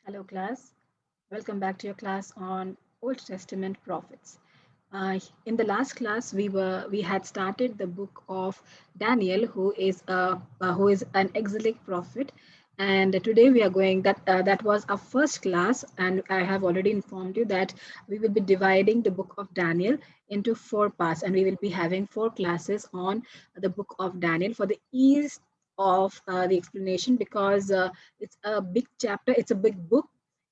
Hello, class. Welcome back to your class on Old Testament prophets. In the last class, we had started the book of Daniel, who is an exilic prophet, and today we are going that was our first class, and I have already informed you that we will be dividing the book of Daniel into four parts, and we will be having four classes on the book of Daniel for the ease of the explanation because it's a big chapter, it's a big book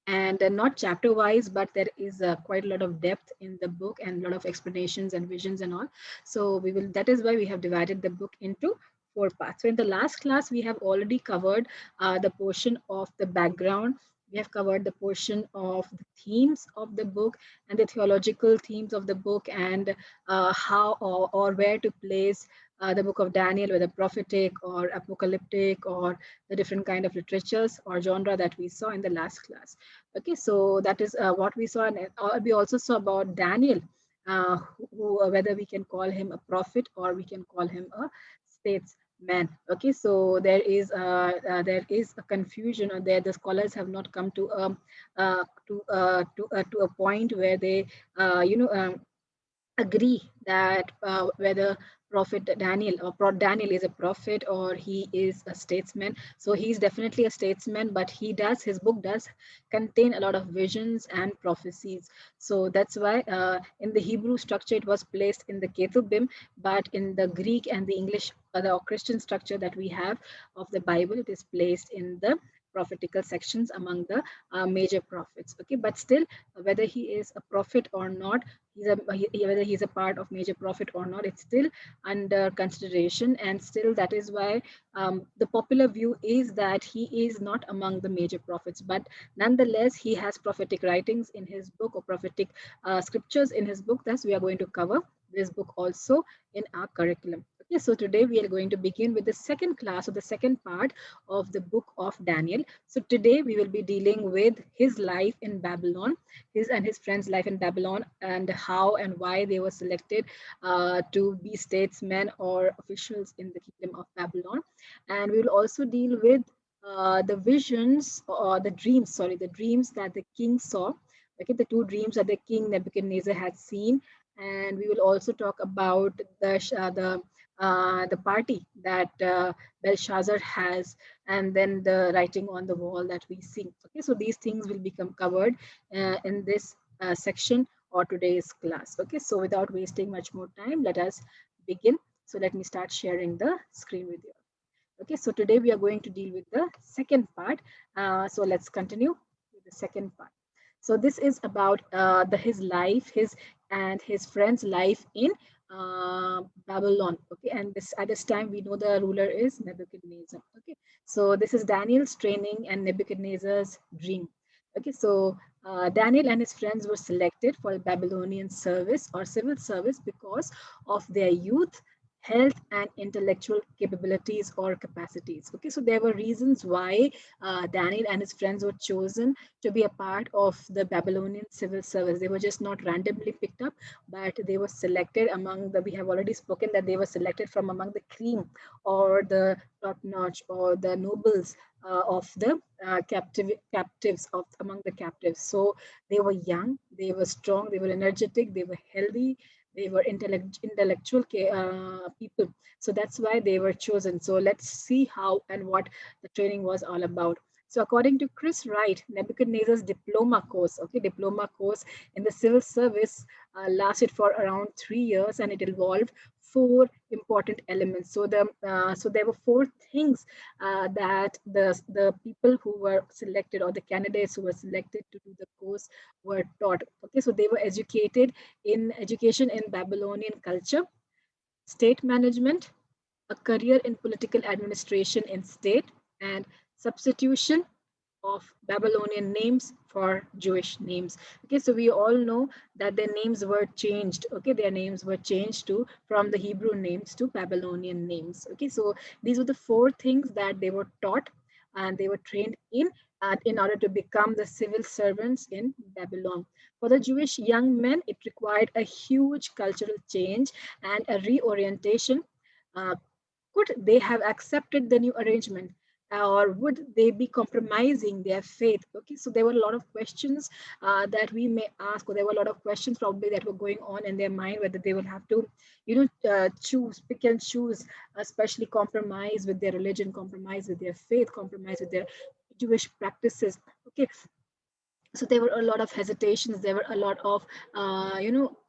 and not chapter wise, but there is quite a lot of depth in the book and a lot of explanations and visions and all. So we will, that is why we have divided the book into four parts. So in the last class we have already covered the portion of the background. We have covered the portion of the themes of the book and the theological themes of the book, and how or where to place the book of Daniel, whether prophetic or apocalyptic or the different kind of literatures or genre that we saw in the last class. Okay, so that is what we saw, and we also saw about Daniel, whether we can call him a prophet or we can call him a statesman. Okay, so there is a confusion, or there the scholars have not come to to a point where they agree that whether prophet Daniel or Daniel is a prophet or he is a statesman. So he's definitely a statesman, but his book does contain a lot of visions and prophecies. So that's why in the Hebrew structure it was placed in the Ketubim, but in the Greek and the English, the Christian structure that we have of the Bible, it is placed in the prophetical sections among the major prophets. Okay, but still, whether he is a prophet or not, whether he's a part of major prophet or not, it's still under consideration, and still that is why the popular view is that he is not among the major prophets, but nonetheless he has prophetic writings in his book, or prophetic scriptures in his book. Thus we are going to cover this book also in our curriculum. Okay, so today we are going to begin with the second class, or the second part of the book of Daniel. So today we will be dealing with his life in Babylon, his and his friends' life in Babylon, and how and why they were selected to be statesmen or officials in the kingdom of Babylon. And we will also deal with the visions, or the dreams that the king saw. Okay, the two dreams that the king Nebuchadnezzar had seen. And we will also talk about the party that Belshazzar has, and then the writing on the wall that we see. Okay, so these things will become covered in this section or today's class. Okay, so without wasting much more time, let us begin. So let me start sharing the screen with you. Okay, so today we are going to deal with the second part. So let's continue with the second part. So this is about his life, his and his friend's life in Babylon. Okay, and this at this time we know the ruler is Nebuchadnezzar. Okay, so this is Daniel's training and Nebuchadnezzar's dream. Okay, so Daniel and his friends were selected for Babylonian service or civil service because of their youth, health, and intellectual capabilities or capacities. Okay, so there were reasons why Daniel and his friends were chosen to be a part of the Babylonian civil service. They were just not randomly picked up, but they were selected among the, we have already spoken that they were selected from among the cream, or the top notch, or the nobles of the captives, of among the captives. So they were young, they were strong, they were energetic, they were healthy, they were intellectual people. So that's why they were chosen. So let's see how and what the training was all about. So according to Chris Wright, Nebuchadnezzar's diploma course in the civil service lasted for around 3 years, and it involved four important elements. So so there were four things that the people who were selected, or the candidates who were selected to do the course, were taught. Okay, so they were educated in education in Babylonian culture, state management, a career in political administration in state, and substitution of Babylonian names for Jewish names. Okay, so we all know that their names were changed. Okay, their names were changed to from the Hebrew names to Babylonian names. Okay, so these were the four things that they were taught and they were trained in order to become the civil servants in Babylon. For the Jewish young men, it required a huge cultural change and a reorientation. Uh, could they have accepted the new arrangement? or would they be compromising their faith? Okay, so there were a lot of questions that we may ask, or there were a lot of questions probably that were going on in their mind, whether they will have to, choose, pick and choose, especially compromise with their religion, compromise with their faith, compromise with their Jewish practices. Okay, so there were a lot of hesitations, there were a lot of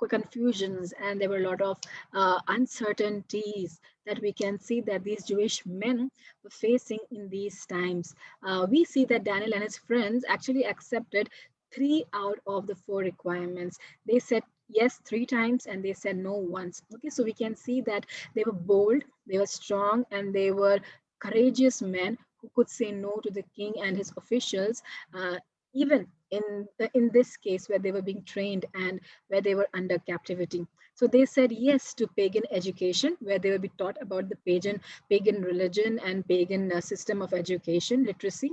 confusions, and there were a lot of uncertainties that we can see that these Jewish men were facing in these times. We see that Daniel and his friends actually accepted three out of the four requirements. They said yes three times and they said no once. Okay, so we can see that they were bold, they were strong, and they were courageous men who could say no to the king and his officials, even in this case where they were being trained and where they were under captivity. So they said yes to pagan education, where they will be taught about the pagan religion and pagan system of education literacy.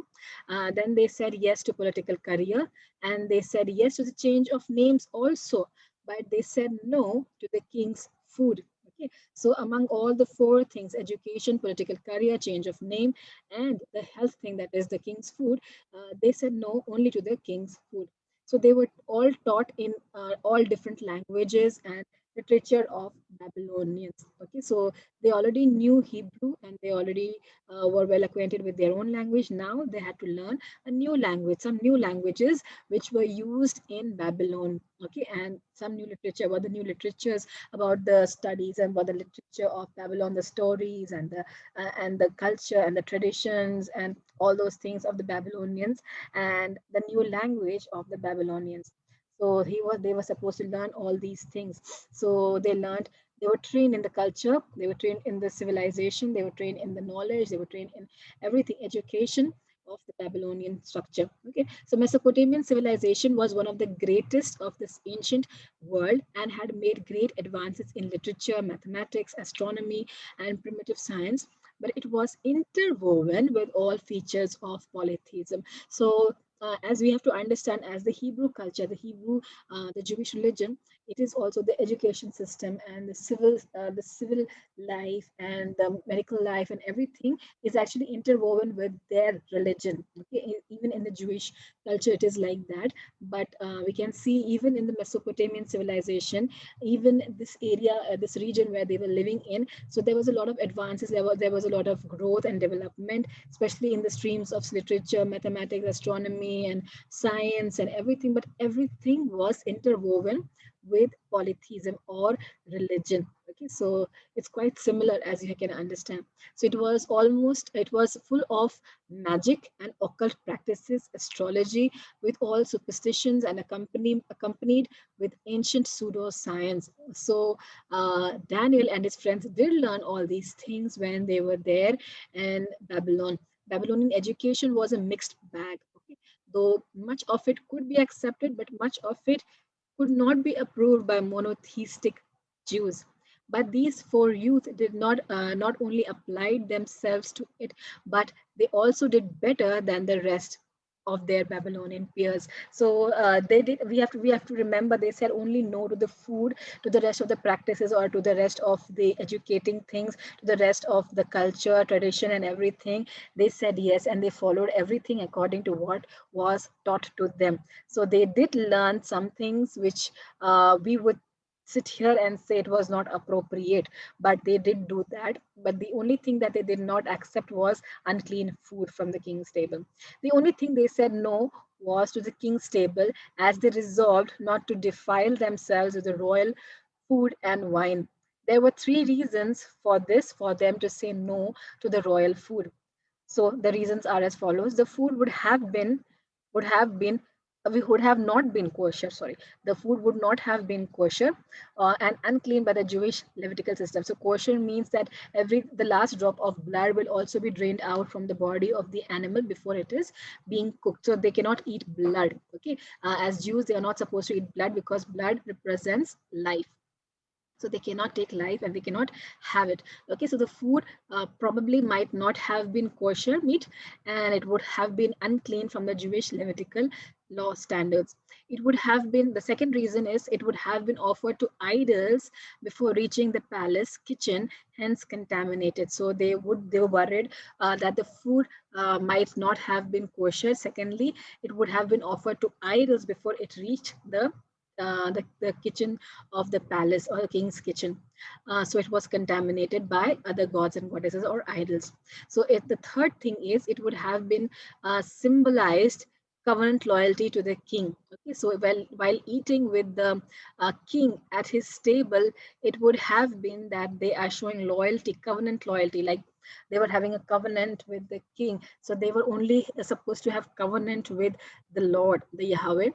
Then they said yes to political career, and they said yes to the change of names also, but they said no to the king's food. Okay, so among all the four things, education, political career, change of name, and the health thing, that is the king's food, they said no only to the king's food. So they were all taught in all different languages and literature of Babylonians. Okay, so they already knew Hebrew and they already were well acquainted with their own language. Now they had to learn a new language, some new languages which were used in Babylon. Okay, and some new literature, about the new literatures, about the studies and about the literature of Babylon, the stories and the culture and the traditions and all those things of the Babylonians, and the new language of the Babylonians. So they were supposed to learn all these things. So they learned, they were trained in the culture, they were trained in the civilization, they were trained in the knowledge, they were trained in everything, education of the Babylonian structure. Okay, so Mesopotamian civilization was one of the greatest of this ancient world and had made great advances in literature, mathematics, astronomy, and primitive science, but it was interwoven with all features of polytheism. So, as we have to understand, as the Hebrew culture, the Jewish religion, it is also the education system and the civil life and the medical life and everything is actually interwoven with their religion. Okay, even in the Jewish culture, it is like that. But we can see even in the Mesopotamian civilization, even this area, this region where they were living in, so there was a lot of advances, there was a lot of growth and development, especially in the streams of literature, mathematics, astronomy, and science and everything. But everything was interwoven with polytheism or religion. Okay, so it's quite similar, as you can understand. So it was full of magic and occult practices, astrology, with all superstitions, and accompanied with ancient pseudoscience. So Daniel and his friends did learn all these things when they were there in Babylon. Babylonian education was a mixed bag. Okay? Though much of it could be accepted, but much of it could not be approved by monotheistic Jews. But these four youth did not only applied themselves to it, but they also did better than the rest of their Babylonian peers. So they did. We have to remember they said only no to the food, to the rest of the practices, or to the rest of the educating things, to the rest of the culture, tradition, and everything. They said yes, and they followed everything according to what was taught to them. So they did learn some things which we would sit here and say it was not appropriate, but they did do that. But the only thing that they did not accept was unclean food from the king's table. The only thing they said no was to the king's table, as they resolved not to defile themselves with the royal food and wine. There were three reasons for this, for them to say no to the royal food. So the reasons are as follows: the food would have been we would have not been kosher. Sorry, the food would not have been kosher and unclean by the Jewish Levitical system. So kosher means that the last drop of blood will also be drained out from the body of the animal before it is being cooked. So they cannot eat blood. Okay, as Jews, they are not supposed to eat blood because blood represents life. so they cannot take life and they cannot have it. Okay, so the food probably might not have been kosher meat, and it would have been unclean from the Jewish Levitical law standards. It would have been, the second reason is, it would have been offered to idols before reaching the palace kitchen, hence contaminated. So they were worried that the food might not have been kosher. Secondly, it would have been offered to idols before it reached the kitchen of the palace or the king's kitchen. So it was contaminated by other gods and goddesses or idols. So the third thing is, it would have been symbolized covenant loyalty to the king. Okay, so while eating with the king at his table, it would have been that they are showing loyalty, covenant loyalty, like they were having a covenant with the king. So they were only supposed to have covenant with the Lord, the Yahweh,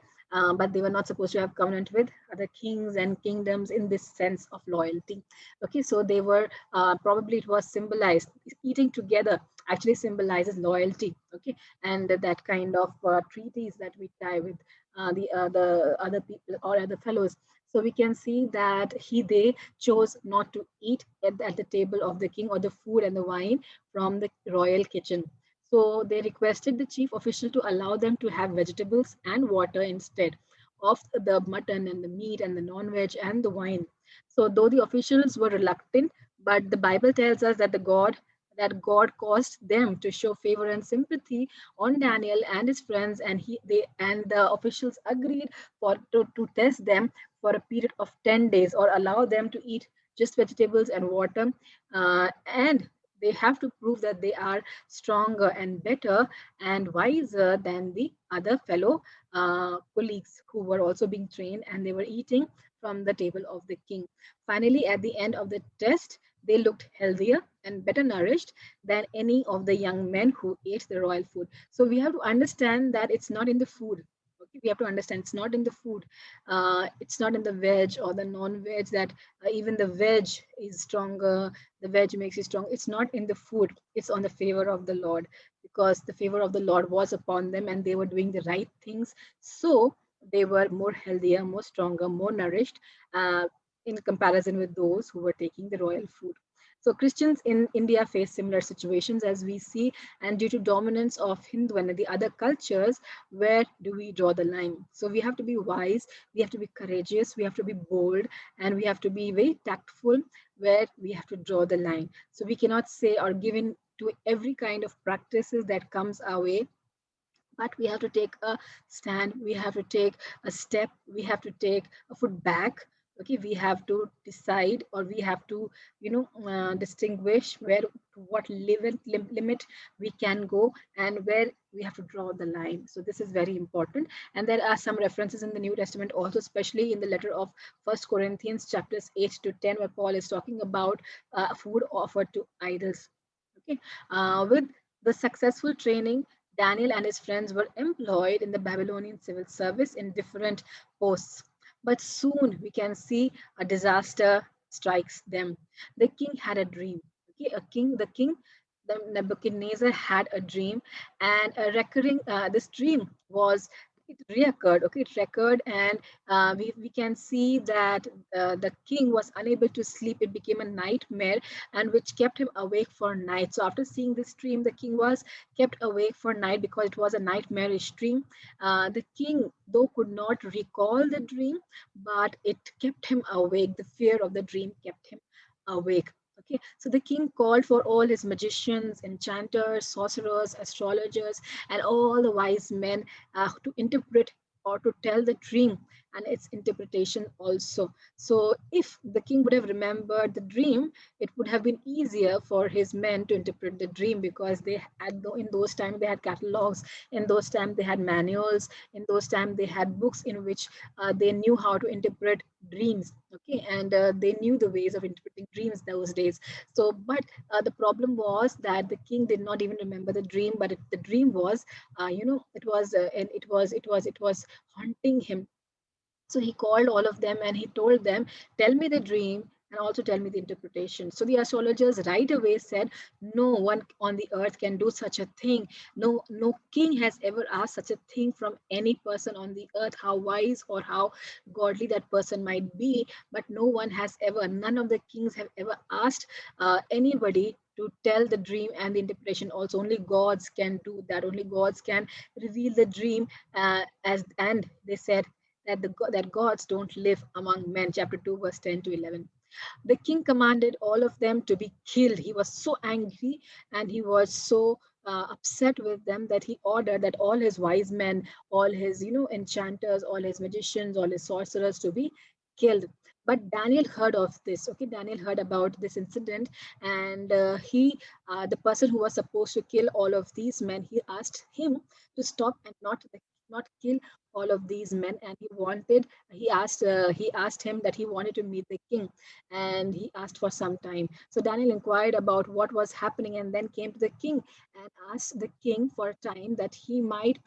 but they were not supposed to have covenant with other kings and kingdoms in this sense of loyalty. Okay, so they were probably, it was symbolized, eating together actually symbolizes loyalty. Okay, and that kind of treaties that we tie with the other people or other fellows. So we can see that they chose not to eat at the table of the king, or the food and the wine from the royal kitchen. So they requested the chief official to allow them to have vegetables and water instead of the mutton and the meat and the non-veg and the wine. So though the officials were reluctant, but the Bible tells us that God caused them to show favor and sympathy on Daniel and his friends, and the officials agreed to test them for a period of 10 days, or allow them to eat just vegetables and water, and they have to prove that they are stronger and better and wiser than the other fellow colleagues who were also being trained, and they were eating from the table of the king. Finally, at the end of the test, they looked healthier and better nourished than any of the young men who ate the royal food. So we have to understand that it's not in the food. Okay, we have to understand it's not in the food. It's not in the veg or the non-veg that even the veg is stronger. The veg makes you strong. It's not in the food. It's on the favor of the Lord, because the favor of the Lord was upon them and they were doing the right things. So they were more healthier, more stronger, more nourished in comparison with those who were taking the royal food. So Christians in India face similar situations as we see, and due to dominance of Hindu and the other cultures, where do we draw the line? So we have to be wise, we have to be courageous, we have to be bold, and we have to be very tactful where we have to draw the line. So we cannot say or give in to every kind of practices that comes our way, but we have to take a stand, we have to take a step, we have to take a foot back. Okay, we have to decide, or we have to distinguish where, to what limit we can go, and where we have to draw the line. So this is very important, and there are some references in the New Testament also, especially in the letter of First Corinthians chapters 8 to 10, where Paul is talking about food offered to idols. Okay, with the successful training, Daniel and his friends were employed in the Babylonian civil service in different posts. But soon we can see a disaster strikes them. The king had a dream. Okay, the Nebuchadnezzar had a dream, and a recurring this dream was, it reoccurred. Okay, it recurred, and we can see that the king was unable to sleep. It became a nightmare, and which kept him awake for night. So after seeing this dream, the king was kept awake for night because it was a nightmarish dream. The king, though, could not recall the dream, but it kept him awake. The fear of the dream kept him awake. Okay, so the king called for all his magicians, enchanters, sorcerers, astrologers, and all the wise men to interpret or to tell the dream and its interpretation also. So, if the king would have remembered the dream, it would have been easier for his men to interpret the dream, because they had, in those times, they had catalogs, in those times they had manuals, in those times they had books in which they knew how to interpret dreams. Okay, and they knew the ways of interpreting dreams those days. So, but the problem was that the king did not even remember the dream, but the dream was, it was, and it was haunting him. So he called all of them and he told them, "Tell me the dream and also tell me the interpretation. So the astrologers right away said, no one on the earth can do such a thing. No king has ever asked such a thing from any person on the earth, how wise or how godly that person might be. But no one has ever, none of the kings have ever asked anybody to tell the dream and the interpretation. Also, only gods can do that. Only gods can reveal the dream. As and they said that that gods don't live among men. Chapter 2, verse 10 to 11. The king commanded all of them to be killed. He was so angry and he was so upset with them that he ordered that all his wise men, all his enchanters, all his magicians, all his sorcerers to be killed. But Daniel heard of this. Okay, Daniel heard about this incident, and the person who was supposed to kill all of these men, he asked him to stop and not kill all of these men, and he asked him that he wanted to meet the king, and he asked for some time. So Daniel inquired about what was happening and then came to the king and asked the king for time that he might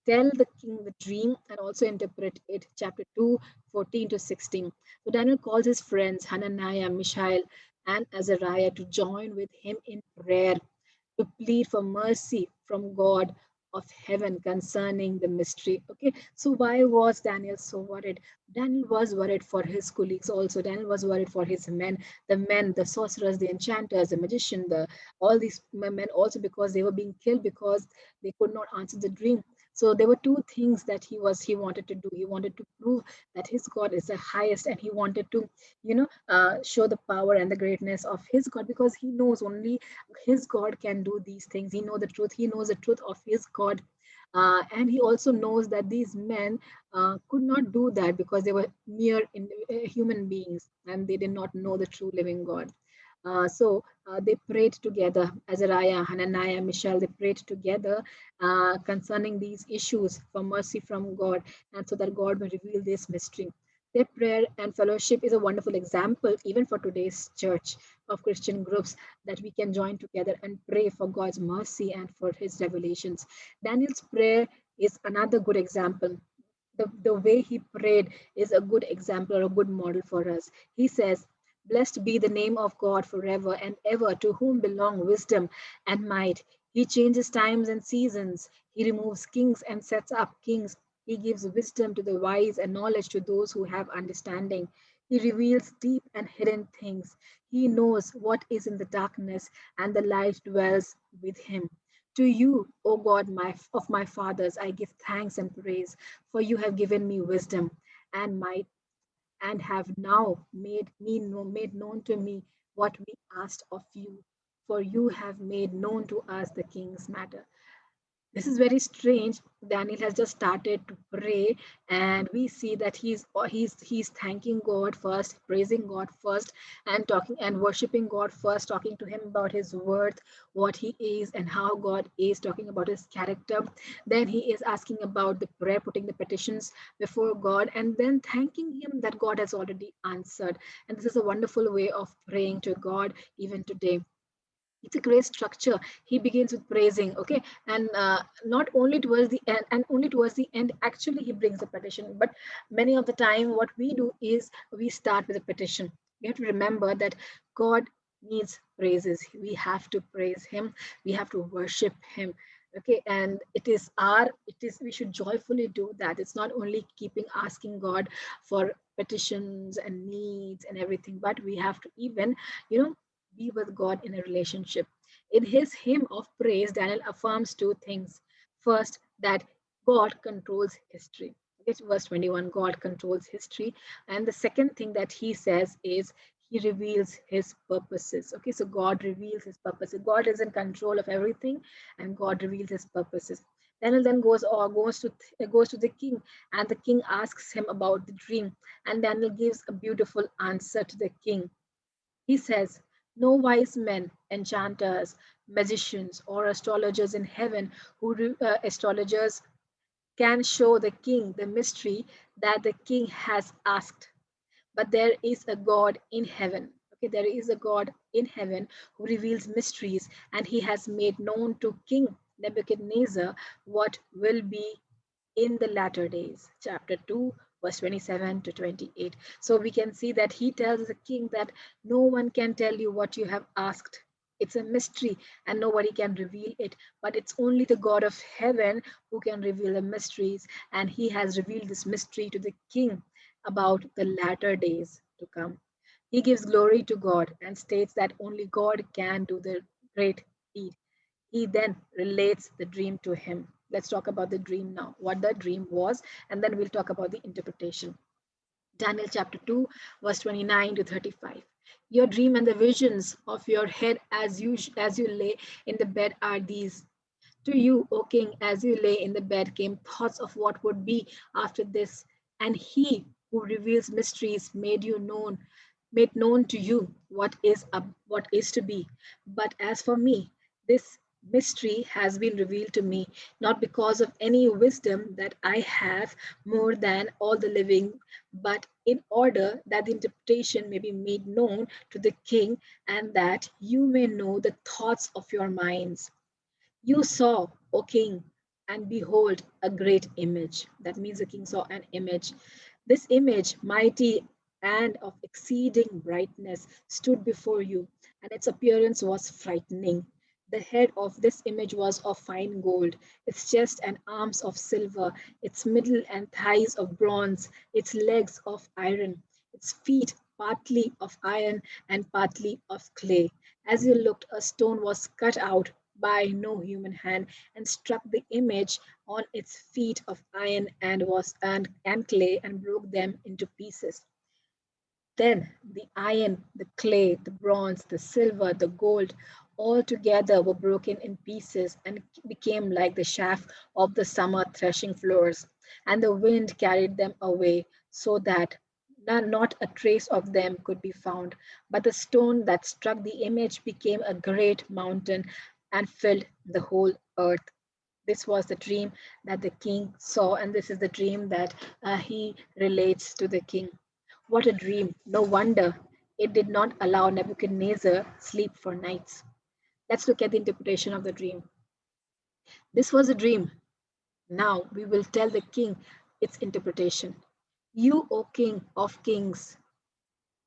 tell the king the dream and also interpret it. Chapter 2, 14 to 16. So Daniel calls his friends Hananiah, Mishael, and Azariah to join with him in prayer to plead for mercy from God of heaven concerning the mystery. Okay, so why was Daniel so worried? Daniel was worried for his colleagues also. Daniel was worried for his men, the sorcerers, the enchanters, the magician, the all these men also, because they were being killed because they could not answer the dream. So there were two things that he wanted to do. He wanted to prove that his God is the highest, and he wanted to, show the power and the greatness of his God, because he knows only his God can do these things. He knows the truth. He knows the truth of his God. And he also knows that these men could not do that because they were human beings and they did not know the true living God. So they prayed together. Azariah, Hananiah, Mishael, they prayed together concerning these issues for mercy from God, and so that God will reveal this mystery. Their prayer and fellowship is a wonderful example, even for today's church of Christian groups, that we can join together and pray for God's mercy and for his revelations. Daniel's prayer is another good example. The way he prayed is a good example or a good model for us. He says, blessed be the name of God forever and ever, to whom belong wisdom and might. He changes times and seasons. He removes kings and sets up kings. He gives wisdom to the wise and knowledge to those who have understanding. He reveals deep and hidden things. He knows what is in the darkness, and the light dwells with him. To you, O God, of my fathers, I give thanks and praise, for you have given me wisdom and might, and have now made known to me what we asked of you. For you have made known to us the king's matter. This is very strange. Daniel has just started to pray, and we see that he's thanking God first, praising God first, and talking and worshiping God first, talking to him about his worth, what he is, and how God is, talking about his character. Then he is asking about the prayer, putting the petitions before God, and then thanking him that God has already answered. And this is a wonderful way of praying to God even today. It's a great structure. He begins with praising, okay, and not only towards the end, and only towards the end actually he brings the petition. But many of the time what we do is we start with a petition. We have to remember that God needs praises. We have to praise him, we have to worship him. Okay, and it is we should joyfully do that. It's not only keeping asking God for petitions and needs and everything, but we have to even, you know be with God in a relationship. In his hymn of praise, Daniel affirms two things. First, that God controls history. It's verse 21, God controls history. And the second thing that he says is he reveals his purposes. Okay, so God reveals his purposes. God is in control of everything, and God reveals his purposes. Daniel then goes to the king, and the king asks him about the dream, and Daniel gives a beautiful answer to the king. He says, no wise men, enchanters, magicians, or astrologers in heaven astrologers can show the king the mystery that the king has asked. But there is a God in heaven. Okay, there is a God in heaven who reveals mysteries, and he has made known to King Nebuchadnezzar what will be in the latter days. Chapter 2, verse 27 to 28. So we can see that he tells the king that no one can tell you what you have asked. It's a mystery and nobody can reveal it, but it's only the God of heaven who can reveal the mysteries. And he has revealed this mystery to the king about the latter days to come. He gives glory to God and states that only God can do the great deed. He then relates the dream to him. Let's talk about the dream now, what the dream was, and then we'll talk about the interpretation. Daniel chapter 2, verse 29 to 35. Your dream and the visions of your head as you lay in the bed are these. To you, O king, as you lay in the bed came thoughts of what would be after this, and he who reveals mysteries made known to you what is to be. But as for me, this mystery has been revealed to me, not because of any wisdom that I have more than all the living, but in order that the interpretation may be made known to the king, and that you may know the thoughts of your minds. You saw, O king, and behold, a great image. That means the king saw an image. This image, mighty and of exceeding brightness, stood before you, and its appearance was frightening. The head of this image was of fine gold, its chest and arms of silver, its middle and thighs of bronze, its legs of iron, its feet partly of iron and partly of clay. As you looked, a stone was cut out by no human hand and struck the image on its feet of iron and clay and broke them into pieces. Then the iron, the clay, the bronze, the silver, the gold, all together were broken in pieces and became like the chaff of the summer threshing floors. And the wind carried them away, so that not a trace of them could be found. But the stone that struck the image became a great mountain and filled the whole earth. This was the dream that the king saw, and this is the dream that he relates to the king. What a dream! No wonder it did not allow Nebuchadnezzar sleep for nights. Let's look at the interpretation of the dream. This was a dream. Now we will tell the king its interpretation. You, O king of kings,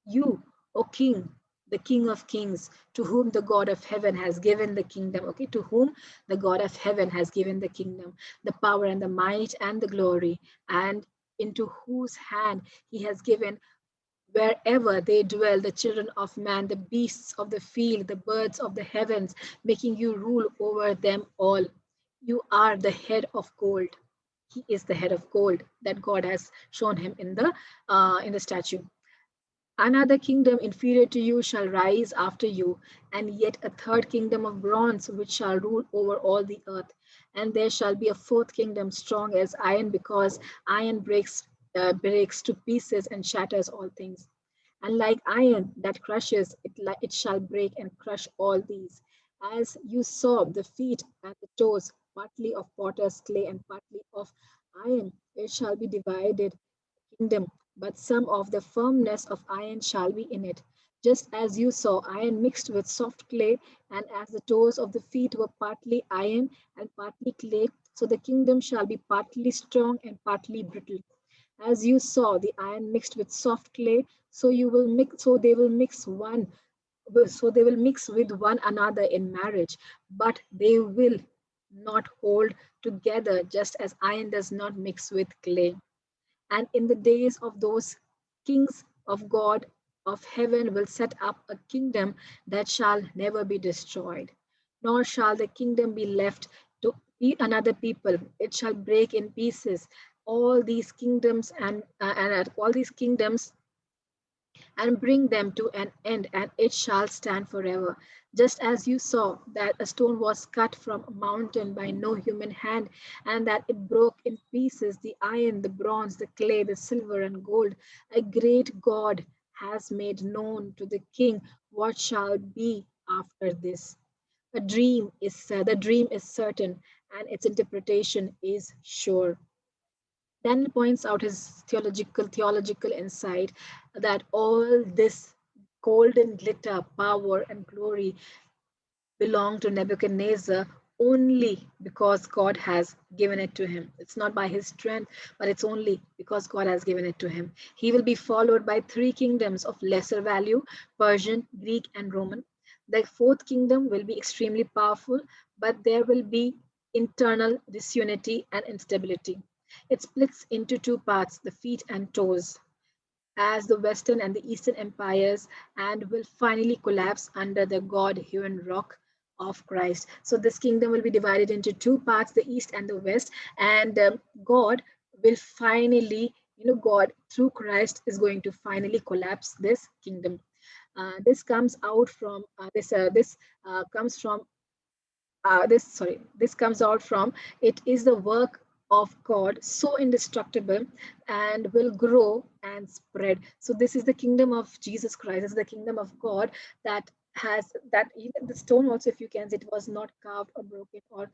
you, O king, the king of kings, to whom the God of heaven has given the kingdom, okay, to whom the God of heaven has given the kingdom, the power and the might and the glory, and into whose hand he has given wherever they dwell, the children of man, the beasts of the field, the birds of the heavens, making you rule over them all. You are the head of gold. He is the head of gold that God has shown him in the statue. Another kingdom inferior to you shall rise after you, and yet a third kingdom of bronze which shall rule over all the earth. And there shall be a fourth kingdom strong as iron, because iron breaks to pieces and shatters all things. And like iron that crushes, it shall break and crush all these. As you saw the feet and the toes, partly of potter's clay and partly of iron, it shall be divided kingdom, but some of the firmness of iron shall be in it. Just as you saw iron mixed with soft clay, and as the toes of the feet were partly iron and partly clay, so the kingdom shall be partly strong and partly brittle. As you saw the iron mixed with soft clay, so they will mix with one another in marriage, but they will not hold together, just as iron does not mix with clay. And in the days of those kings of God of heaven will set up a kingdom that shall never be destroyed, nor shall the kingdom be left to another people. It shall break in pieces all these kingdoms and all these kingdoms and bring them to an end, and it shall stand forever. Just as you saw that a stone was cut from a mountain by no human hand, and that it broke in pieces the iron, the bronze, the clay, the silver, and gold, a great God has made known to the king what shall be after this. The dream is certain, and its interpretation is sure. Daniel points out his theological insight that all this golden glitter, power, and glory belong to Nebuchadnezzar only because God has given it to him. It's not by his strength, but it's only because God has given it to him. He will be followed by three kingdoms of lesser value: Persian, Greek, and Roman. The fourth kingdom will be extremely powerful, but there will be internal disunity and instability. It splits into two parts, the feet and toes, as the Western and the Eastern empires, and will finally collapse under the God hewn rock of Christ. So, this kingdom will be divided into two parts, the East and the West, and God will finally, God through Christ is going to finally collapse this kingdom. This comes out from this comes from this comes out from, it is the work of God so indestructible and will grow and spread. So this is the kingdom of Jesus Christ. This is the kingdom of God that has that, even the stone also, if you can see, it was not carved or broken or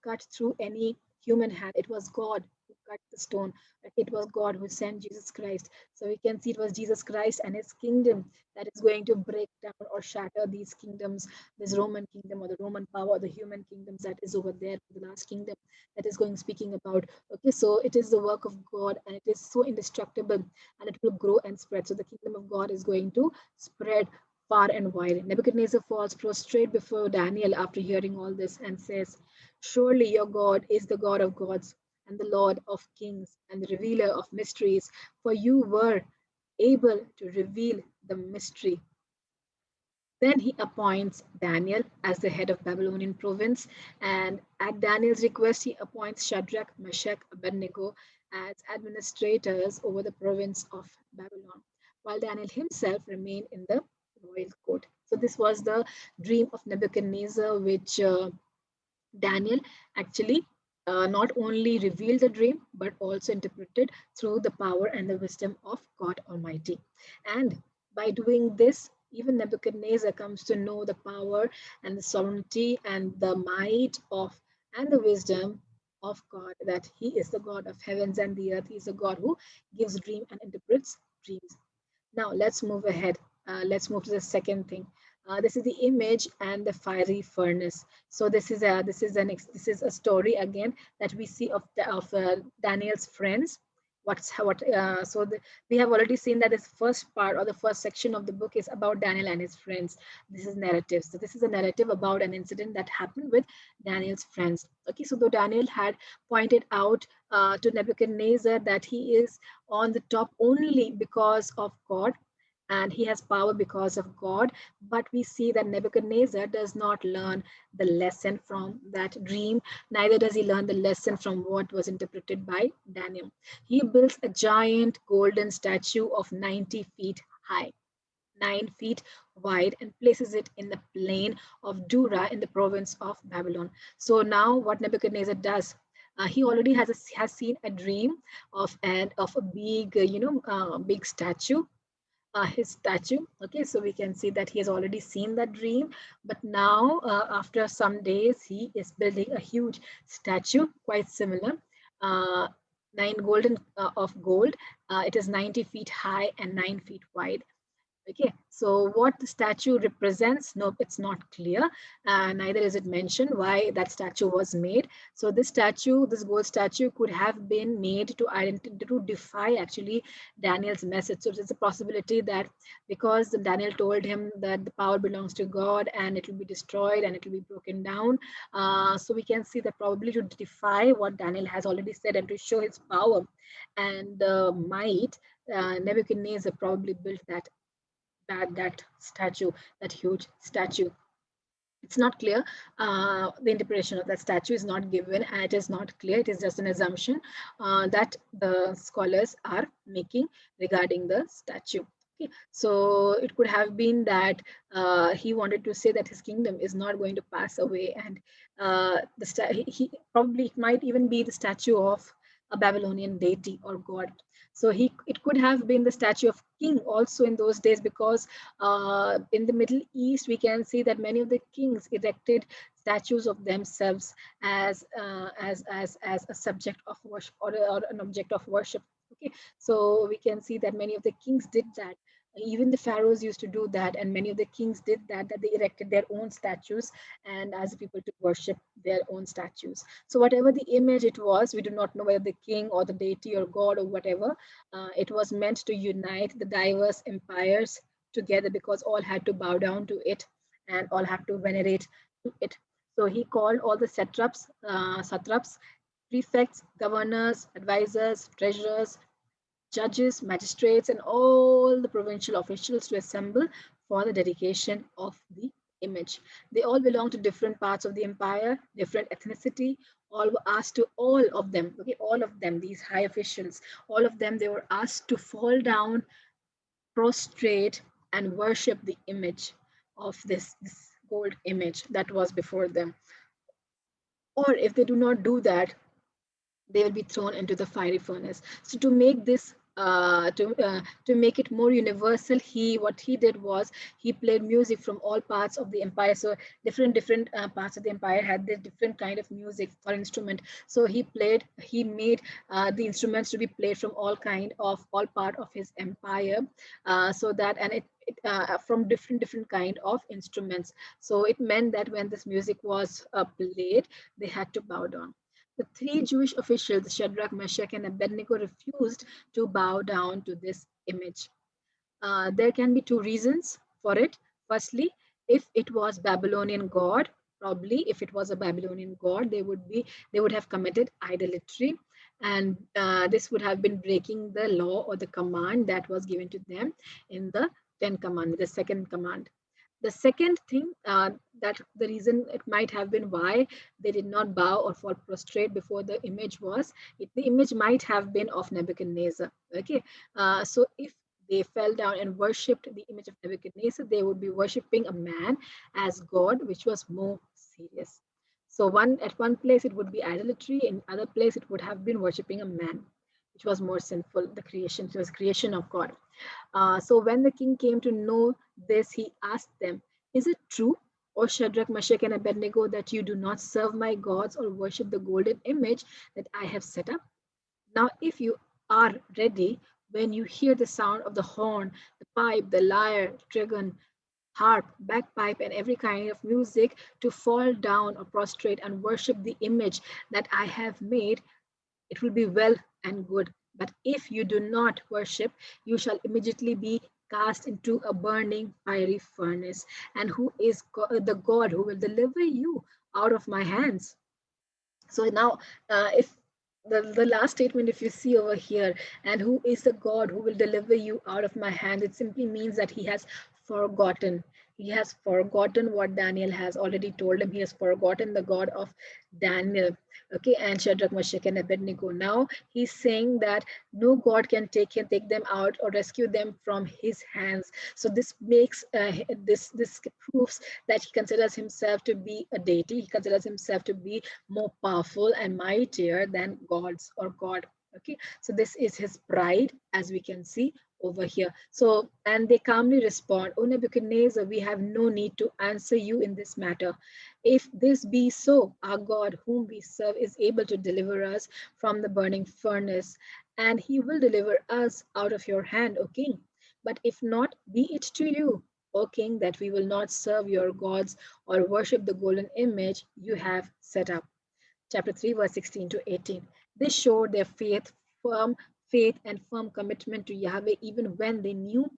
cut through any human hand. It was God who cut the stone. Like, it was God who sent Jesus Christ. So we can see it was Jesus Christ and his kingdom that is going to break down or shatter these kingdoms, this Roman kingdom or the Roman power or the human kingdoms that is over there, the last kingdom that is going speaking about. Okay, so it is the work of God and it is so indestructible and it will grow and spread. So the kingdom of God is going to spread far and wide. Nebuchadnezzar falls prostrate before Daniel after hearing all this and says, "Surely your God is the God of gods and the Lord of kings and the revealer of mysteries, for you were able to reveal the mystery." Then he appoints Daniel as the head of Babylonian province, and at Daniel's request, he appoints Shadrach, Meshach, Abednego as administrators over the province of Babylon, while Daniel himself remained in the royal court. So this was the dream of Nebuchadnezzar, which Daniel actually not only revealed the dream but also interpreted through the power and the wisdom of God Almighty. And by doing this, even Nebuchadnezzar comes to know the power and the sovereignty and the might of and the wisdom of God, that He is the God of heavens and the earth. He is the God who gives dream and interprets dreams. Now let's move ahead. Let's move to the second thing. This is the image and the fiery furnace. So this is a story again that we see of Daniel's friends. We have already seen that this first part or the first section of the book is about Daniel and his friends. This is narrative. So this is a narrative about an incident that happened with Daniel's friends. Okay, so though Daniel had pointed out to Nebuchadnezzar that he is on the top only because of God and he has power because of God. But we see that Nebuchadnezzar does not learn the lesson from that dream, neither does he learn the lesson from what was interpreted by Daniel. He builds a giant golden statue of 90 feet high, 9 feet wide, and places it in the plain of Dura in the province of Babylon. So now, what Nebuchadnezzar does, he already has seen a dream of a big, big statue, his statue. Okay, so we can see that he has already seen that dream, but now after some days he is building a huge statue quite similar, uh, nine golden of gold. It is 90 feet high and 9 feet wide. Okay, so what the statue represents, no, it's not clear. Neither is it mentioned why that statue was made. So this statue, this gold statue, could have been made to defy actually Daniel's message. So there's a possibility that because Daniel told him that the power belongs to God and it will be destroyed and it will be broken down. So we can see that probably to defy what Daniel has already said and to show his power and might, Nebuchadnezzar probably built that statue, that huge statue. It's not clear. The interpretation of that statue is not given, and it is not clear. It is just an assumption that the scholars are making regarding the statue. Okay. So it could have been that he wanted to say that his kingdom is not going to pass away, and he probably, it might even be the statue of a Babylonian deity or god. So it could have been the statue of king also in those days, because in the Middle East, we can see that many of the kings erected statues of themselves as a subject of worship, or an object of worship. Okay, so we can see that many of the kings did that. Even the pharaohs used to do that, and many of the kings did that, that they erected their own statues and asked people to worship their own statues. So whatever the image it was, we do not know whether the king or the deity or god or whatever, it was meant to unite the diverse empires together, because all had to bow down to it and all have to venerate to it. So he called all the satraps, prefects, governors, advisors, treasurers, judges, magistrates, and all the provincial officials to assemble for the dedication of the image. They all belong to different parts of the empire, different ethnicity. All were asked to, all of them, okay, all of them, these high officials, all of them, they were asked to fall down, prostrate, and worship the image of this gold image that was before them. Or if they do not do that, they will be thrown into the fiery furnace. So to make this to make it more universal, he what he did was he played music from all parts of the empire. So different parts of the empire had their different kind of music or instrument. So he made the instruments to be played from all part of his empire, so that and it from different kind of instruments. So it meant that when this music was played, they had to bow down. The three Jewish officials, Shadrach, Meshach, and Abednego, refused to bow down to this image. There can be two reasons for it. Firstly, if it was Babylonian god, probably if it was a Babylonian god, they would have committed idolatry, and this would have been breaking the law or the command that was given to them in the Ten Commandments, the second command. The second thing, that the reason it might have been why they did not bow or fall prostrate before the image was, the image might have been of Nebuchadnezzar. Okay, so if they fell down and worshipped the image of Nebuchadnezzar, they would be worshipping a man as God, which was more serious. So one place it would be idolatry, in other place it would have been worshipping a man, which was more sinful. The creation, it was creation of God. So when the king came to know this, he asked them, "Is it true, O Shadrach, Meshach, and Abednego, that you do not serve my gods or worship the golden image that I have set up? Now, if you are ready, when you hear the sound of the horn, the pipe, the lyre, trigon, harp, bagpipe, and every kind of music, to fall down or prostrate and worship the image that I have made, it will be well and good. But if you do not worship, you shall immediately be cast into a burning fiery furnace. And who is the God who will deliver you out of my hands?" So now, if the last statement, if you see over here, "and who is the God who will deliver you out of my hand," it simply means that he has forgotten. He has forgotten what Daniel has already told him. He has forgotten the God of Daniel. Okay, and Shadrach, Meshach, and Abednego. Now he's saying that no God can take them out or rescue them from his hands. So this makes this proves that he considers himself to be a deity. He considers himself to be more powerful and mightier than gods or God. Okay, so this is his pride, as we can see over here. So, and they calmly respond, "O Nebuchadnezzar, we have no need to answer you in this matter. If this be so, our God, whom we serve, is able to deliver us from the burning furnace, and he will deliver us out of your hand, O king. But if not, be it to you, O king, that we will not serve your gods or worship the golden image you have set up." Chapter 3, verse 16 to 18. They showed their firm faith and firm commitment to Yahweh even when they knew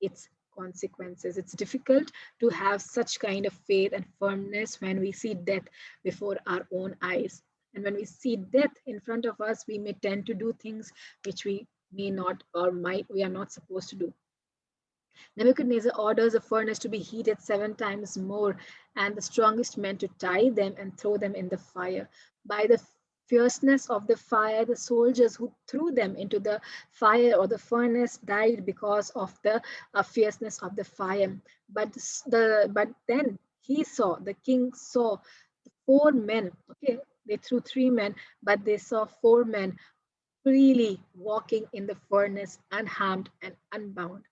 its consequences. It's difficult to have such kind of faith and firmness when we see death before our own eyes. And when we see death in front of us, we may tend to do things which we may not or might we are not supposed to do. Nebuchadnezzar orders a furnace to be heated 7 times more, and the strongest men to tie them and throw them in the fire. By the fierceness of the fire, the soldiers who threw them into the fire or the furnace died because of the fierceness of the fire. But then the king saw 4 men. Okay, they threw 3 men, but they saw 4 men freely walking in the furnace, unharmed and unbound.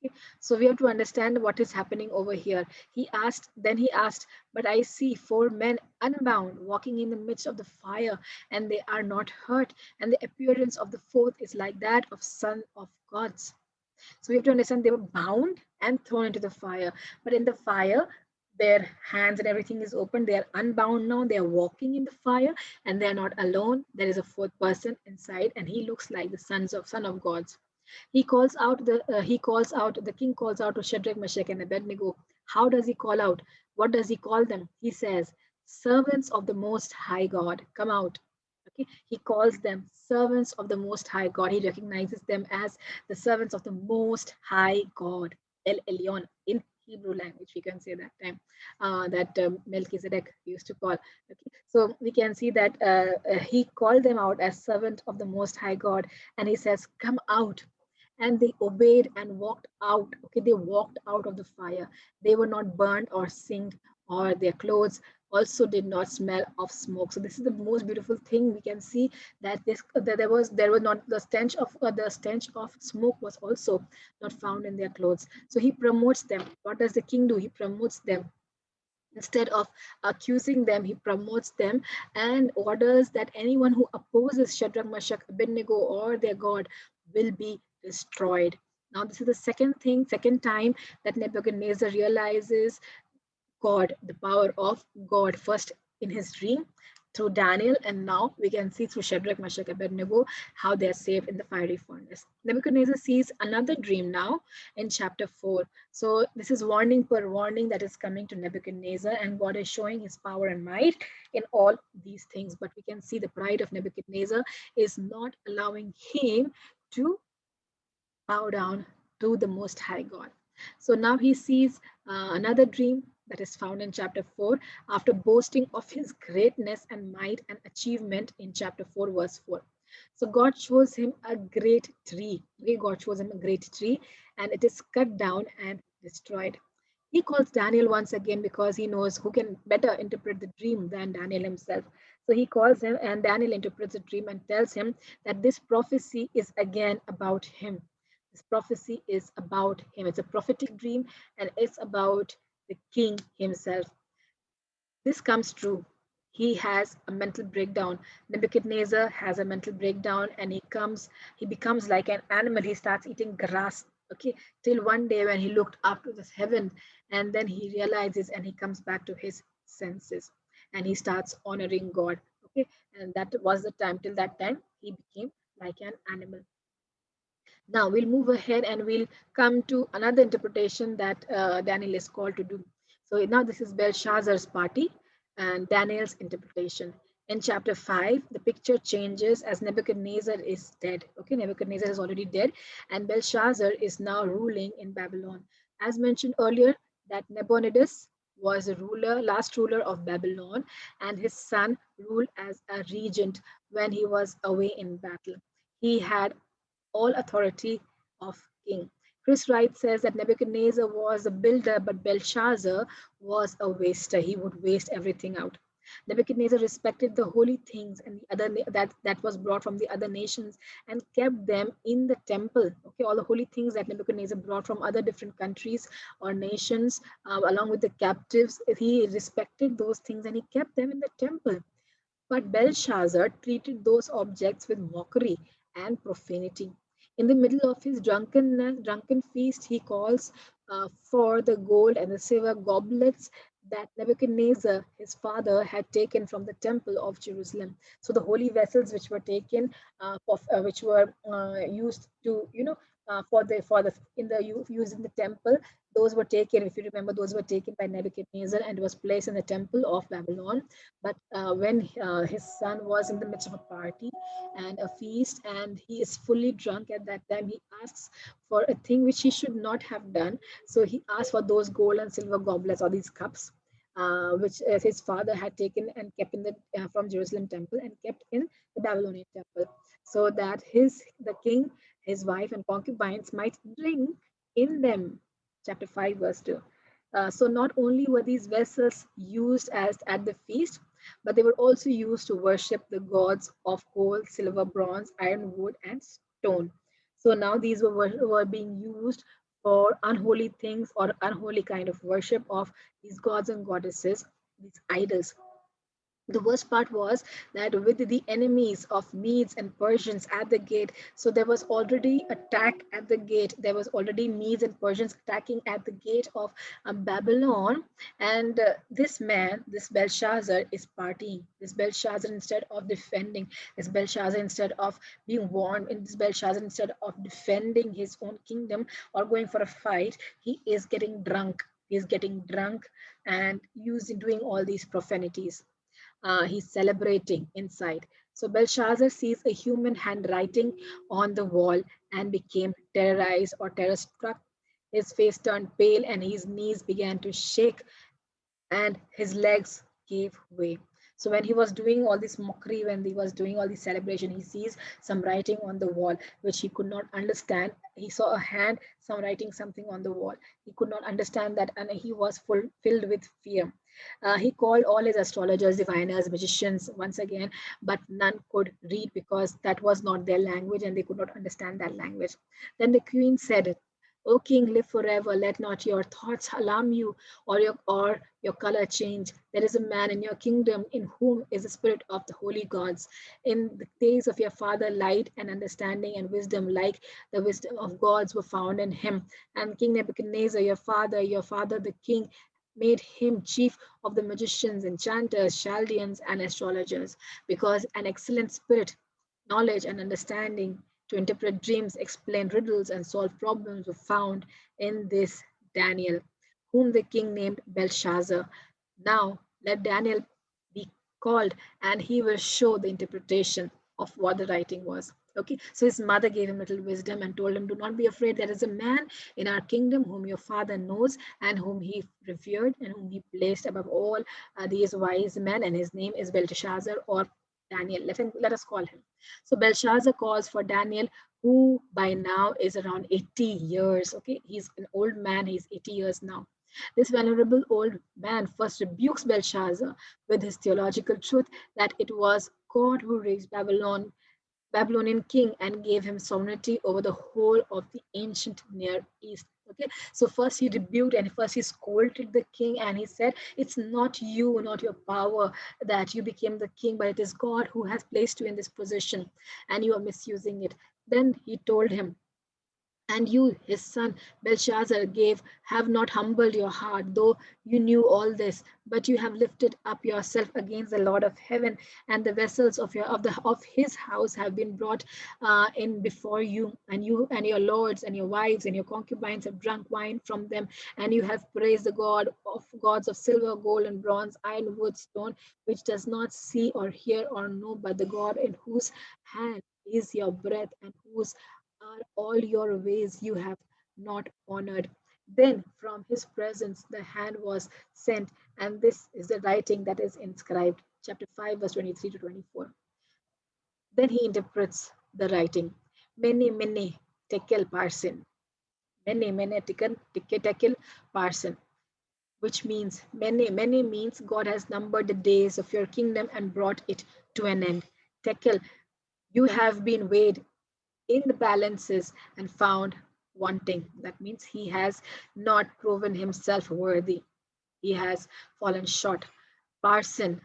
Okay, so we have to understand what is happening over here. He asked, "But I see 4 men unbound walking in the midst of the fire, and they are not hurt, and the appearance of the fourth is like that of Son of Gods." So we have to understand they were bound and thrown into the fire. But in the fire, their hands and everything is open. They are unbound now. They are walking in the fire, and they are not alone. There is a fourth person inside, and he looks like the son of gods. The king calls out to Shadrach, Meshach, and Abednego. How does he call out? What does he call them? He says, servants of the Most High God, come out. Okay, he calls them servants of the Most High God. He recognizes them as the servants of the Most High God, El Elyon in Hebrew language. We can say that time that Melchizedek used to call. Okay, so we can see that he called them out as servant of the Most High God, and he says, "Come out." And they obeyed and walked out. Okay, they walked out of the fire. They were not burned or singed, or their clothes also did not smell of smoke. So this is the most beautiful thing we can see, that that there was not the stench of smoke was also not found in their clothes. So he promotes them. What does the king do? He promotes them. Instead of accusing them, he promotes them and orders that anyone who opposes Shadrach, Meshach, Abednego, or their God will be destroyed. Now, this is the second time that Nebuchadnezzar realizes God, the power of God, first in his dream through Daniel, and now we can see through Shadrach, Meshach, Abednego how they are saved in the fiery furnace. Nebuchadnezzar sees another dream now in chapter 4. So, this is warning per warning that is coming to Nebuchadnezzar, and God is showing his power and might in all these things. But we can see the pride of Nebuchadnezzar is not allowing him to bow down to the Most High God. So now he sees another dream that is found in chapter 4 after boasting of his greatness and might and achievement in chapter 4, verse 4. So God shows him a great tree. Okay, God shows him a great tree, and it is cut down and destroyed. He calls Daniel once again because he knows who can better interpret the dream than Daniel himself. So he calls him, and Daniel interprets the dream and tells him that this prophecy is again about him. This prophecy is about him. It's a prophetic dream, and it's about the king himself. This comes true. He has a mental breakdown. Nebuchadnezzar has a mental breakdown, and he becomes like an animal. He starts eating grass. Okay, till one day when he looked up to this heaven, and then he realizes and he comes back to his senses, and he starts honoring God. Okay, and that was the time. Till that time, he became like an animal. Now we'll move ahead and we'll come to another interpretation that Daniel is called to do. So now this is Belshazzar's party and Daniel's interpretation. In chapter 5, the picture changes as Nebuchadnezzar is dead. Okay, Nebuchadnezzar is already dead, and Belshazzar is now ruling in Babylon. As mentioned earlier, that Nabonidus was a ruler, last ruler of Babylon, and his son ruled as a regent when he was away in battle. He had all authority of king. Chris Wright says that Nebuchadnezzar was a builder, but Belshazzar was a waster. He would waste everything out. Nebuchadnezzar respected the holy things and the that was brought from the other nations and kept them in the temple. Okay, all the holy things that Nebuchadnezzar brought from other different countries or nations, along with the captives, he respected those things and he kept them in the temple. But Belshazzar treated those objects with mockery and profanity. In the middle of his drunken feast, he calls for the gold and the silver goblets that Nebuchadnezzar, his father, had taken from the temple of Jerusalem. So the holy vessels which were taken, which were used to, for the in the use in the temple, those were taken. If you remember, those were taken by Nebuchadnezzar and was placed in the temple of Babylon. But when his son was in the midst of a party and a feast, and he is fully drunk at that time, he asks for a thing which he should not have done. So he asked for those gold and silver goblets or these cups, which his father had taken and kept in the from Jerusalem temple and kept in the Babylonian temple, so that the king, his wife, and concubines might drink in them. Chapter 5, verse 2. So not only were these vessels used as at the feast, but they were also used to worship the gods of gold, silver, bronze, iron, wood, and stone. So now these were being used for unholy things or unholy kind of worship of these gods and goddesses, these idols. The worst part was that with the enemies of Medes and Persians at the gate, so there was already attack at the gate. There was already Medes and Persians attacking at the gate of Babylon. And this man, this Belshazzar, is partying. This Belshazzar, instead of defending, this Belshazzar, instead of being warned, in this Belshazzar, instead of defending his own kingdom or going for a fight, he is getting drunk. He is getting drunk and using doing all these profanities. He's celebrating inside. So Belshazzar sees a human handwriting on the wall and became terrorized or terror struck. His face turned pale and his knees began to shake and his legs gave way. So when he was doing all this mockery, when he was doing all this celebration, he sees some writing on the wall, which he could not understand. He saw a hand, some writing something on the wall. He could not understand that, and he was filled with fear. He called all his astrologers, diviners, magicians once again, but none could read because that was not their language and they could not understand that language. Then the queen said, O king, live forever. Let not your thoughts alarm you or your color change. There is a man in your kingdom in whom is the spirit of the holy gods. In the days of your father, light and understanding and wisdom, like the wisdom of gods, were found in him. And King Nebuchadnezzar, your father, the king, made him chief of the magicians, enchanters, Chaldeans, and astrologers, because an excellent spirit, knowledge, and understanding to interpret dreams, explain riddles, and solve problems were found in this Daniel, whom the king named Belshazzar. Now let Daniel be called, and he will show the interpretation of what the writing was. Okay, so his mother gave him little wisdom and told him, do not be afraid. There is a man in our kingdom whom your father knows and whom he revered and whom he placed above all these wise men, and his name is Belteshazzar or Daniel. Let us call him. So Belshazzar calls for Daniel, who by now is around 80 years. Okay, he's an old man, he's 80 years now. This venerable old man first rebukes Belshazzar with his theological truth that it was God who raised Babylonian king and gave him sovereignty over the whole of the ancient Near East. Okay, so first he rebuked and first he scolded the king and he said, it's not you, not your power that you became the king, but it is God who has placed you in this position and you are misusing it. Then he told him, and you, his son Belshazzar, have not humbled your heart, though you knew all this, but you have lifted up yourself against the Lord of heaven, and the vessels of his house have been brought in before you, and your lords and your wives and your concubines have drunk wine from them, and you have praised the God of gods of silver, gold, and bronze, iron, wood, stone, which does not see or hear or know, but the God in whose hand is your breath and whose are all your ways you have not honored. Then from his presence the hand was sent, and this is the writing that is inscribed. Chapter 5, verse 23 to 24. Then he interprets the writing. Many, many tekel parson. Many, many tekel parson, which means many, many means God has numbered the days of your kingdom and brought it to an end. Tekel, you have been weighed in the balances and found wanting. That means he has not proven himself worthy. He has fallen short. Parson,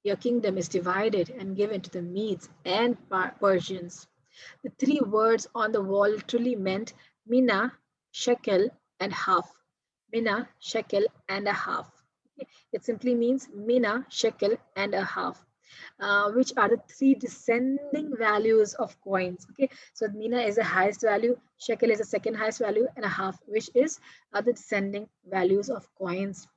your kingdom is divided and given to the Medes and Persians. The three words on the wall literally meant mina, shekel, and half. Mina, shekel, and a half. Okay. It simply means mina, shekel, and a half. Which are the three descending values of coins. Okay, so mina is the highest value, shekel is the second highest value, and a half, which is the descending values of coins.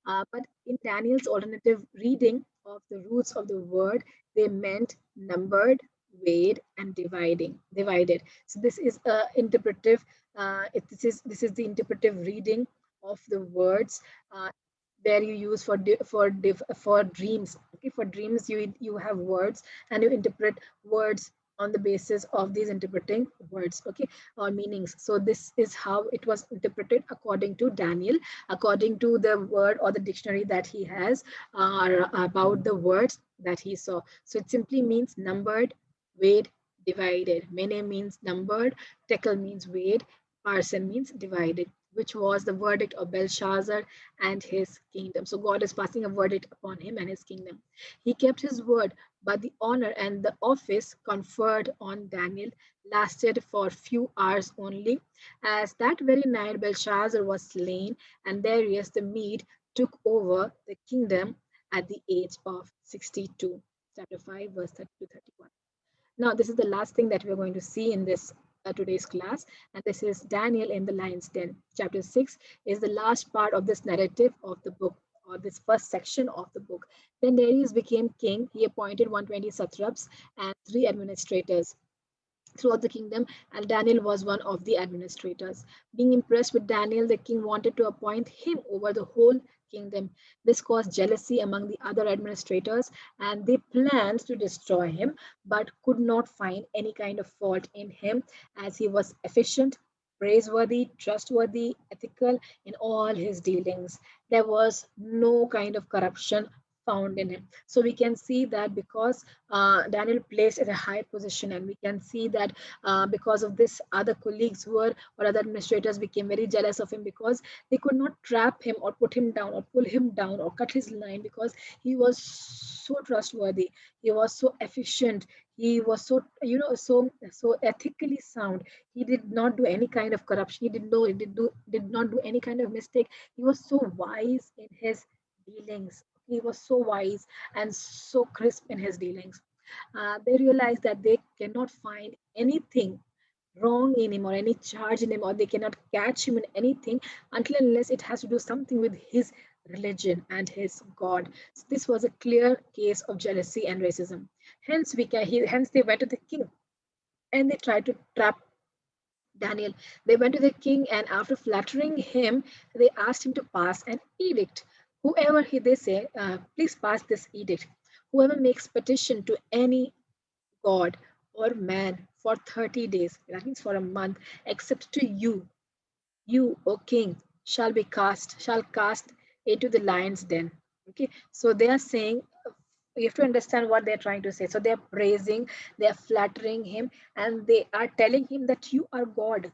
But in Daniel's alternative reading of the roots of the word, they meant numbered, weighed, and divided. So this is a interpretive. This is the interpretive reading of the words. Where you use for dreams. Okay, for dreams you have words and you interpret words on the basis of these interpreting words, okay, or meanings. So this is how it was interpreted according to Daniel, according to the word or the dictionary that he has about the words that he saw. So it simply means numbered, weighed, divided. Mene means numbered, tekel means weighed, parson means divided, which was the verdict of Belshazzar and his kingdom. So God is passing a verdict upon him and his kingdom. He kept his word, but the honor and the office conferred on Daniel lasted for few hours only, as that very night Belshazzar was slain, and Darius the Mede took over the kingdom at the age of 62. Chapter 5, verse 30 to 31. Now, this is the last thing that we're going to see in this today's class, and this is Daniel in the lion's den. Chapter 6 is the last part of this narrative of the book, or this first section of the book. Then Darius became king. He appointed 120 satraps and 3 administrators throughout the kingdom, and Daniel was one of the administrators. Being impressed with Daniel, the king wanted to appoint him over the whole kingdom. This caused jealousy among the other administrators, and they planned to destroy him, but could not find any kind of fault in him, as he was efficient, praiseworthy, trustworthy, ethical in all his dealings. There was no kind of corruption found in him. So we can see that because Daniel placed at a high position, and we can see that because of this, other colleagues who were or other administrators became very jealous of him, because they could not trap him or put him down or pull him down or cut his line, because he was so trustworthy, he was so efficient, he was so, so ethically sound. He did not do any kind of corruption, he did not do any kind of mistake. He was so wise in his dealings. He was so wise and so crisp in his dealings. They realized that they cannot find anything wrong in him or any charge in him, or they cannot catch him in anything until and unless it has to do something with his religion and his God. So this was a clear case of jealousy and racism. Hence they went to the king and they tried to trap Daniel. They went to the king, and after flattering him, they asked him to pass an edict. They say, please pass this edict. Whoever makes petition to any god or man for 30 days, that means for a month, except to you, O king, shall cast into the lion's den. Okay, so they are saying, you have to understand what they're trying to say. So they're praising, they're flattering him, and they are telling him that you are God.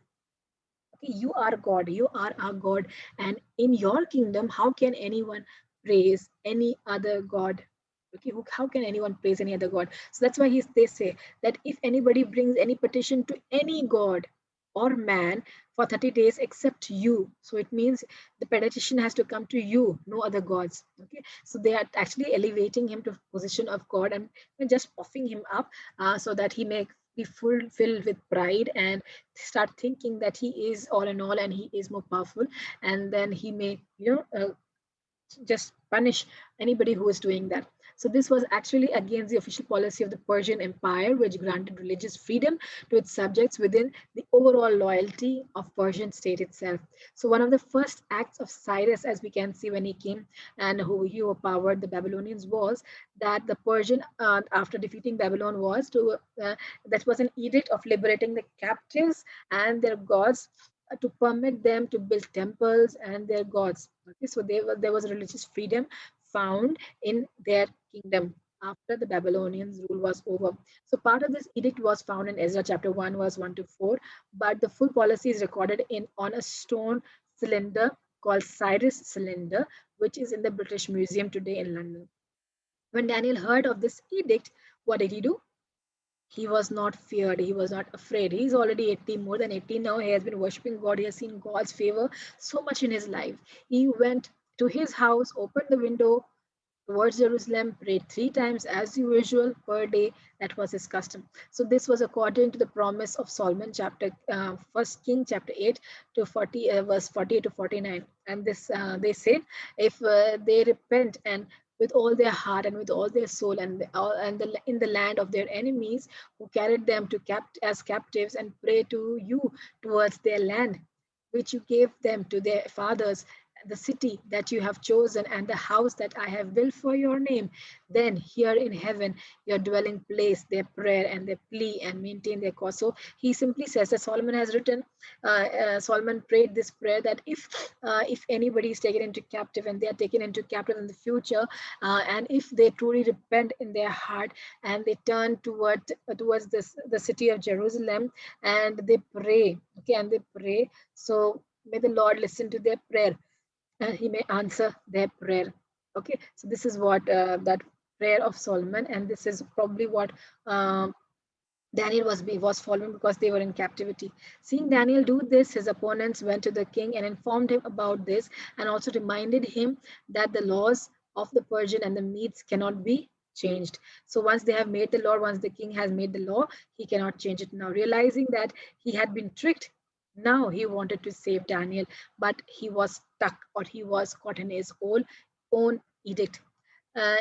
Okay, you are God, you are our God, and in your kingdom, how can anyone praise any other God? Okay, how can anyone praise any other God? So that's why they say that if anybody brings any petition to any God or man for 30 days except you, so it means the petition has to come to you, no other gods. Okay, so they are actually elevating him to position of God, and just puffing him up so that he may be filled with pride and start thinking that he is all in all and he is more powerful, and then he may just punish anybody who is doing that. So this was actually against the official policy of the Persian Empire, which granted religious freedom to its subjects within the overall loyalty of Persian state itself. So one of the first acts of Cyrus, as we can see when he came and who he overpowered the Babylonians, was that the Persian, after defeating Babylon, was to that was an edict of liberating the captives and their gods, to permit them to build temples and their gods. Okay, so there was religious freedom found in their kingdom after the Babylonians' rule was over. So part of this edict was found in Ezra chapter 1, verse 1 to 4, but the full policy is recorded in on a stone cylinder called Cyrus cylinder, which is in the British Museum today in London. When Daniel heard of this edict, what did he do? He was not feared, he was not afraid. He's already 80, more than 80 now. He has been worshiping God, he has seen God's favor so much in his life. He went to his house, opened the window towards Jerusalem, prayed 3 times as usual per day. That was his custom. So this was according to the promise of Solomon, chapter First King, chapter 8 to 40, verse 48 to 49. And this they said, if they repent and with all their heart and with all their soul, and in the land of their enemies who carried them to as captives, and pray to you towards their land which you gave them to their fathers, the city that you have chosen, and the house that I have built for your name, then here in heaven, your dwelling place, their prayer and their plea and maintain their cause. So he simply says that Solomon has written, Solomon prayed this prayer that if anybody is taken into captive and they are taken into captive in the future, and if they truly repent in their heart and they turn towards the city of Jerusalem and they pray, okay, and they pray, so May the Lord listen to their prayer and he may answer their prayer. Okay, so this is what that prayer of Solomon, and this is probably what um, Daniel was following because they were in captivity. Seeing Daniel do this, his opponents went to the king and informed him about this, and also reminded him that the laws of the Persian and the Medes cannot be changed. So once they have made the law, once the king has made the law, he cannot change it. Now realizing that he had been tricked, now he wanted to save Daniel, but he was stuck, or he was caught in his own edict.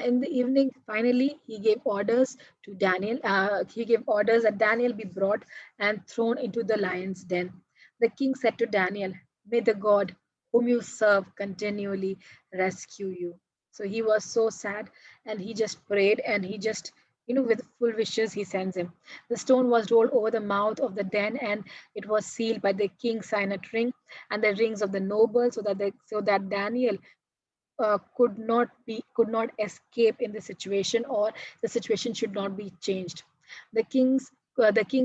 In the evening, finally, he gave orders to Daniel. He gave orders that Daniel be brought and thrown into the lion's den. The king said to Daniel, "May the God whom you serve continually rescue you." So he was so sad, and he just prayed, and he just, with full wishes, he sends him. The stone was rolled over the mouth of the den, and it was sealed by the king's signet ring and the rings of the nobles, so that Daniel could not escape in the situation, or the situation should not be changed. The king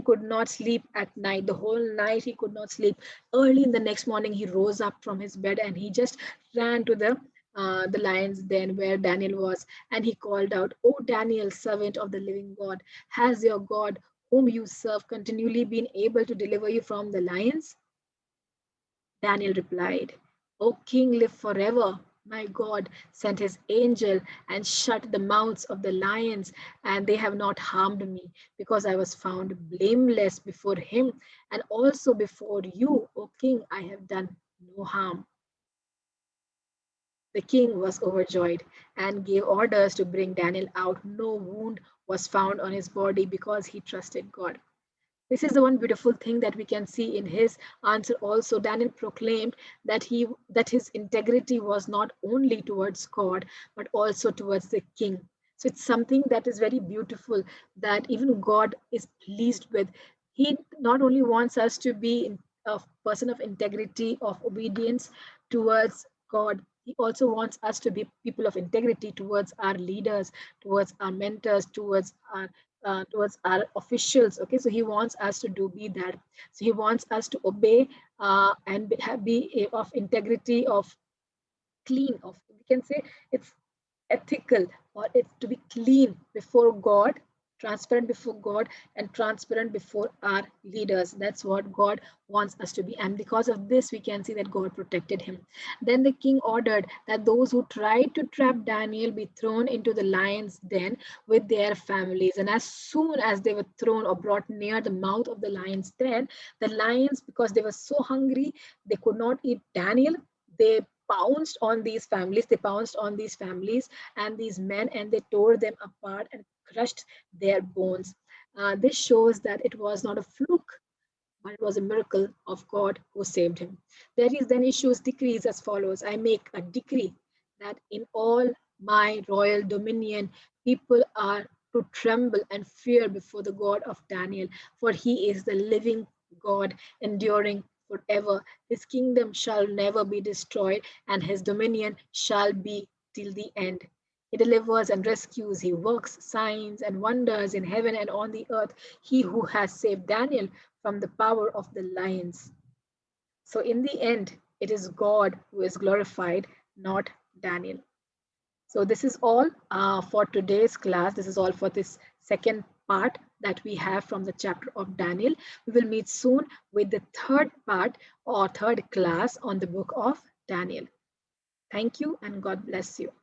could not sleep at night. The whole night he could not sleep. Early in the next morning he rose up from his bed, and he just ran to the lion's den where Daniel was, and he called out, "O Daniel, servant of the living God, has your God whom you serve continually been able to deliver you from the lions?" Daniel replied, "O king, live forever. My God sent his angel and shut the mouths of the lions, and they have not harmed me, because I was found blameless before him, and also before you, O king, I have done no harm." The king was overjoyed and gave orders to bring Daniel out. No wound was found on his body because he trusted God. This is the one beautiful thing that we can see in his answer also. Daniel proclaimed that his integrity was not only towards God but also towards the king. So it's something that is very beautiful, that even God is pleased with. He not only wants us to be a person of integrity, of obedience towards God, he also wants us to be people of integrity towards our leaders, towards our mentors, towards our officials. Okay, so he wants us to be that. So he wants us to obey, and be of integrity, of clean, of, we can say, it's ethical, or it's to be clean before God, transparent before God, and transparent before our leaders. That's what God wants us to be, and because of this we can see that God protected him. Then the king ordered that those who tried to trap Daniel be thrown into the lions den with their families, and as soon as they were thrown or brought near the mouth of the lions den, the lions, because they were so hungry, they could not eat Daniel. They pounced on these families and these men, and they tore them apart and crushed their bones. This shows that it was not a fluke, but it was a miracle of God who saved him. Then issues decrees as follows: I make a decree that in all my royal dominion, people are to tremble and fear before the God of Daniel, for he is the living God, enduring forever. His kingdom shall never be destroyed, and his dominion shall be till the end. He delivers and rescues. He works signs and wonders in heaven and on the earth. He who has saved Daniel from the power of the lions. So, in the end, it is God who is glorified, not Daniel. So, this is all for today's class. This is all for this second part that we have from the chapter of Daniel. We will meet soon with the third part or third class on the book of Daniel. Thank you, and God bless you.